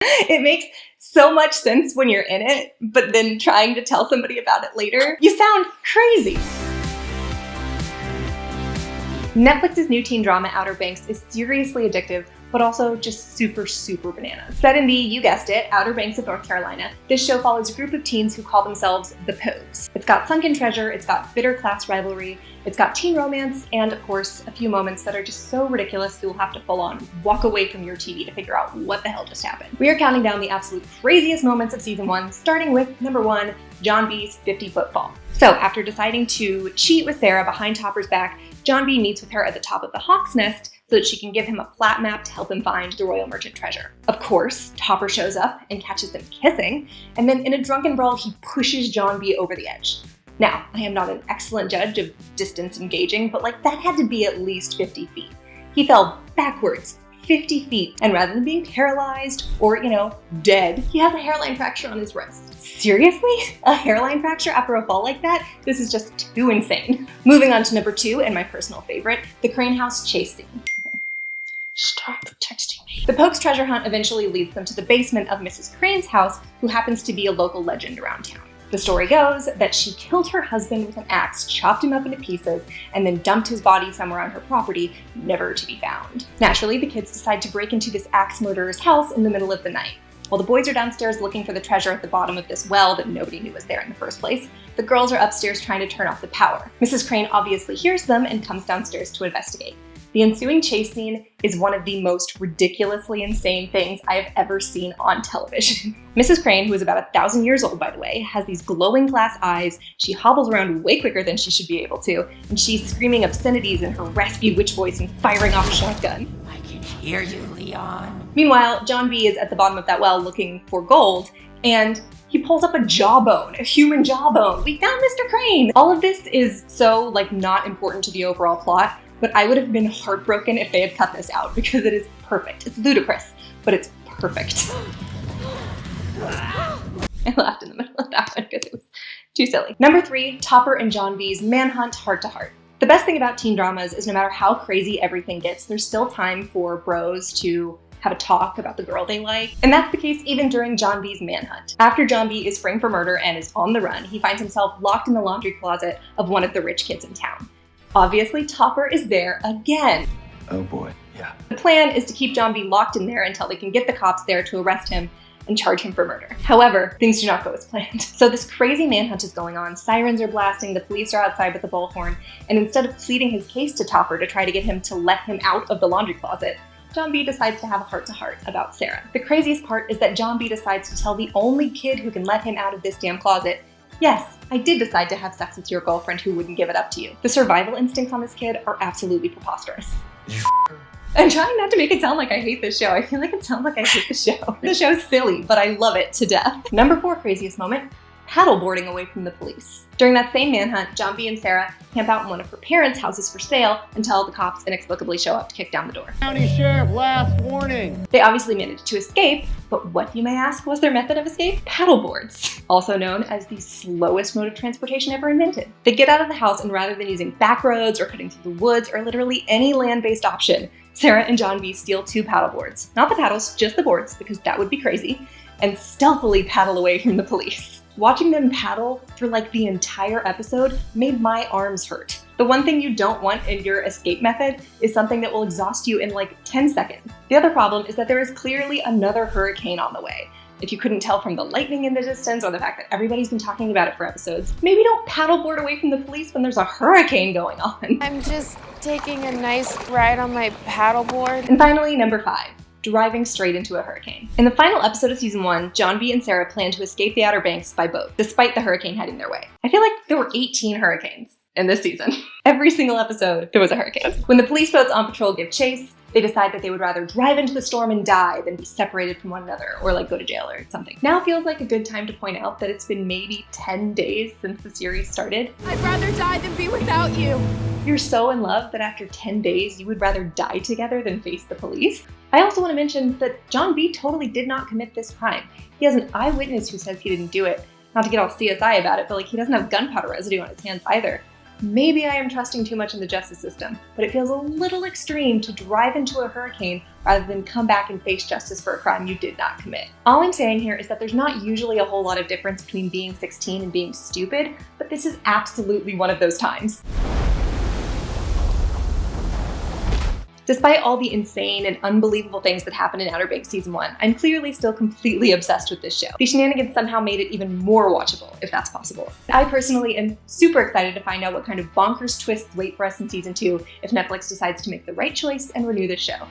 It makes so much sense when you're in it, but then trying to tell somebody about it later, you sound crazy. Netflix's new teen drama Outer Banks is seriously addictive, but also just super, super bananas. Set in the, you guessed it, Outer Banks of North Carolina, this show follows a group of teens who call themselves the Pogues. It's got sunken treasure, it's got bitter class rivalry, it's got teen romance, and of course, a few moments that are just so ridiculous you'll have to full on walk away from your TV to figure out what the hell just happened. We are counting down the absolute craziest moments of season 1, starting with number 1, John B's 50-foot fall. So after deciding to cheat with Sarah behind Topper's back, John B meets with her at the top of the Hawk's Nest so that she can give him a plat map to help him find the Royal Merchant treasure. Of course, Topper shows up and catches them kissing, and then in a drunken brawl, he pushes John B over the edge. Now, I am not an excellent judge of distance engaging, but that had to be at least 50 feet. He fell backwards 50 feet, and rather than being paralyzed or, dead, he has a hairline fracture on his wrist. Seriously? A hairline fracture after a fall like that? This is just too insane. Moving on to number 2, and my personal favorite, the Crane House chase scene. Stop texting me. The Pogues' treasure hunt eventually leads them to the basement of Mrs. Crane's house, who happens to be a local legend around town. The story goes that she killed her husband with an axe, chopped him up into pieces, and then dumped his body somewhere on her property, never to be found. Naturally, the kids decide to break into this axe murderer's house in the middle of the night. While the boys are downstairs looking for the treasure at the bottom of this well that nobody knew was there in the first place, the girls are upstairs trying to turn off the power. Mrs. Crane obviously hears them and comes downstairs to investigate. The ensuing chase scene is one of the most ridiculously insane things I have ever seen on television. Mrs. Crane, who is about 1,000 years old by the way, has these glowing glass eyes, she hobbles around way quicker than she should be able to, and she's screaming obscenities in her raspy witch voice and firing off a shotgun. I can hear you, Leon. Meanwhile, John B is at the bottom of that well looking for gold, and he pulls up a jawbone, a human jawbone. We found Mr. Crane! All of this is so, not important to the overall plot, but I would have been heartbroken if they had cut this out because it is perfect. It's ludicrous, but it's perfect. I laughed in the middle of that one because it was too silly. Number 3, Topper and John B's manhunt Hearttoheart. The best thing about teen dramas is no matter how crazy everything gets, there's still time for bros to have a talk about the girl they like. And that's the case even during John B's manhunt. After John B is framed for murder and is on the run, he finds himself locked in the laundry closet of one of the rich kids in town. Obviously, Topper is there again. Oh boy, yeah. The plan is to keep John B locked in there until they can get the cops there to arrest him and charge him for murder. However, things do not go as planned. So this crazy manhunt is going on, sirens are blasting, the police are outside with the bullhorn, and instead of pleading his case to Topper to try to get him to let him out of the laundry closet, John B decides to have a heart-to-heart about Sarah. The craziest part is that John B decides to tell the only kid who can let him out of this damn closet, yes, I did decide to have sex with your girlfriend who wouldn't give it up to you. The survival instincts on this kid are absolutely preposterous. I'm trying not to make it sound like I hate this show. I feel like it sounds like I hate the show. The show's silly, but I love it to death. Number 4 craziest moment, paddleboarding away from the police. During that same manhunt, John B and Sarah camp out in one of her parents' houses for sale until the cops inexplicably show up to kick down the door. County Sheriff, last warning. They obviously managed to escape, but what, you may ask, was their method of escape? Paddleboards, also known as the slowest mode of transportation ever invented. They get out of the house and rather than using back roads or cutting through the woods or literally any land-based option, Sarah and John B steal 2 paddleboards. Not the paddles, just the boards, because that would be crazy, and stealthily paddle away from the police. Watching them paddle for the entire episode made my arms hurt. The one thing you don't want in your escape method is something that will exhaust you in 10 seconds. The other problem is that there is clearly another hurricane on the way. If you couldn't tell from the lightning in the distance or the fact that everybody's been talking about it for episodes, maybe don't paddleboard away from the police when there's a hurricane going on. I'm just taking a nice ride on my paddleboard. And finally, number 5. Driving straight into a hurricane. In the final episode of season 1, John B and Sarah plan to escape the Outer Banks by boat, despite the hurricane heading their way. I feel like there were 18 hurricanes in this season. Every single episode, there was a hurricane. When the police boats on patrol give chase, they decide that they would rather drive into the storm and die than be separated from one another or go to jail or something. Now feels like a good time to point out that it's been maybe 10 days since the series started. I'd rather die than be without you. You're so in love that after 10 days, you would rather die together than face the police. I also want to mention that John B totally did not commit this crime. He has an eyewitness who says he didn't do it. Not to get all CSI about it, but he doesn't have gunpowder residue on his hands either. Maybe I am trusting too much in the justice system, but it feels a little extreme to drive into a hurricane rather than come back and face justice for a crime you did not commit. All I'm saying here is that there's not usually a whole lot of difference between being 16 and being stupid, but this is absolutely one of those times. Despite all the insane and unbelievable things that happened in Outer Banks Season 1, I'm clearly still completely obsessed with this show. These shenanigans somehow made it even more watchable, if that's possible. I personally am super excited to find out what kind of bonkers twists wait for us in Season 2 if Netflix decides to make the right choice and renew this show.